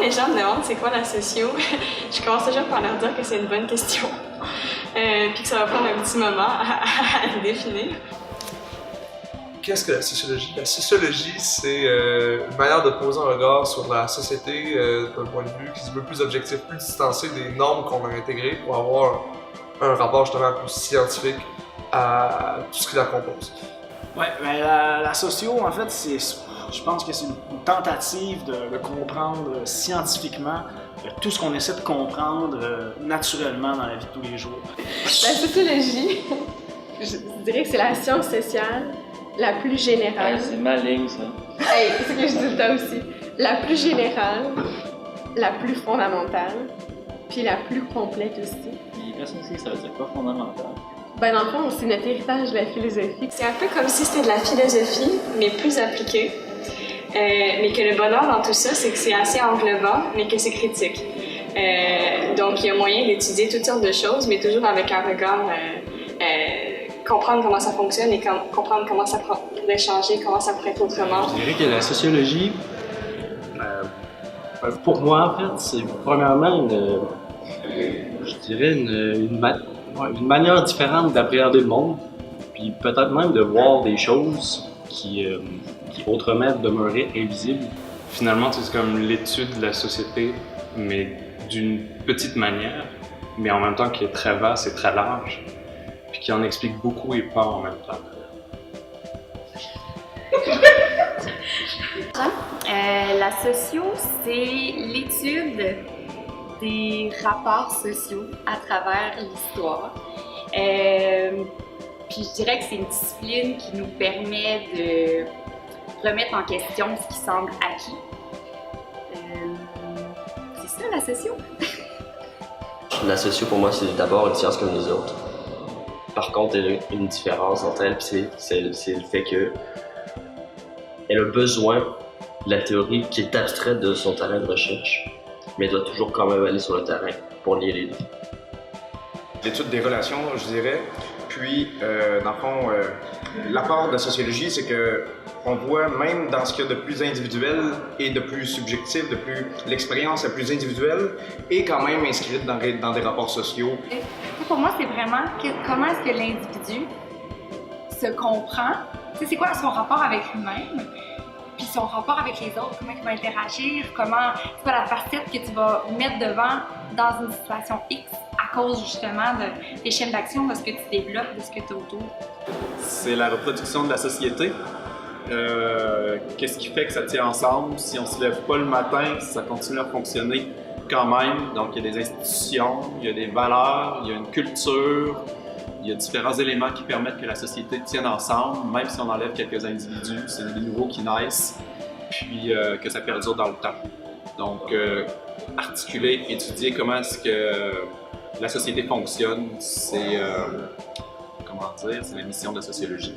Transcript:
les gens me demandent c'est quoi la socio, je commence toujours par leur dire que c'est une bonne question. Puis que ça va prendre un petit moment à le définir. Qu'est-ce que la sociologie? La sociologie, c'est une manière de poser un regard sur la société d'un point de vue qui se veut plus objectif, plus distancé des normes qu'on a intégrées pour avoir un rapport justement plus scientifique à tout ce qui la compose. Ouais, mais la socio, en fait, je pense que c'est une tentative de comprendre scientifiquement tout ce qu'on essaie de comprendre naturellement dans la vie de tous les jours. La sociologie, je dirais que c'est la science sociale la plus générale. Hey, c'est ma ligne, ça. Hey, c'est ce que je dis tout le temps aussi. La plus générale, la plus fondamentale, puis la plus complète aussi. Puis personne ne sait ça veut dire quoi fondamental. Ben dans le fond, c'est notre héritage de la philosophie. C'est un peu comme si c'était de la philosophie, mais plus appliquée. Mais que le bonheur dans tout ça, c'est que c'est assez englobant, mais que c'est critique. Donc il y a moyen d'étudier toutes sortes de choses, mais toujours avec un regard... comprendre comment ça fonctionne et comprendre comment ça pourrait changer, comment ça pourrait être autrement. Je dirais que la sociologie, pour moi, en fait, c'est premièrement une manière différente d'appréhender le monde, puis peut-être même de voir des choses qui autrement demeuraient invisibles. Finalement, c'est comme l'étude de la société, mais d'une petite manière, mais en même temps qui est très vaste et très large, puis qui en explique beaucoup et pas en même temps. La socio, c'est l'étude des rapports sociaux à travers l'histoire. Puis je dirais que c'est une discipline qui nous permet de remettre en question ce qui semble acquis. C'est ça la socio. La socio pour moi c'est d'abord une science comme les autres. Par contre, il y a une différence entre elles, c'est le fait que elle a besoin de la théorie qui est abstraite de son terrain de recherche, mais elle doit toujours quand même aller sur le terrain pour lier les deux. L'étude des relations, je dirais. Puis, dans le fond, l'apport de la sociologie, c'est que on voit même dans ce qu'il y a de plus individuel et de plus subjectif, l'expérience la plus individuelle est quand même inscrite dans des rapports sociaux. Pour moi, c'est vraiment comment est-ce que l'individu se comprend, c'est quoi son rapport avec lui-même, puis son rapport avec les autres, comment il va interagir, c'est quoi la facette que tu vas mettre devant dans une situation X à cause justement des chaînes d'action, de ce que tu développes, de ce que tu as autour. C'est la reproduction de la société. Qu'est-ce qui fait que ça tient ensemble? Si on ne se lève pas le matin, ça continue à fonctionner quand même. Donc il y a des institutions, il y a des valeurs, il y a une culture, il y a différents éléments qui permettent que la société tienne ensemble, même si on enlève quelques individus, c'est des nouveaux qui naissent, puis que ça perdure dans le temps. Donc articuler, étudier comment est-ce que la société fonctionne, c'est la mission de la sociologie.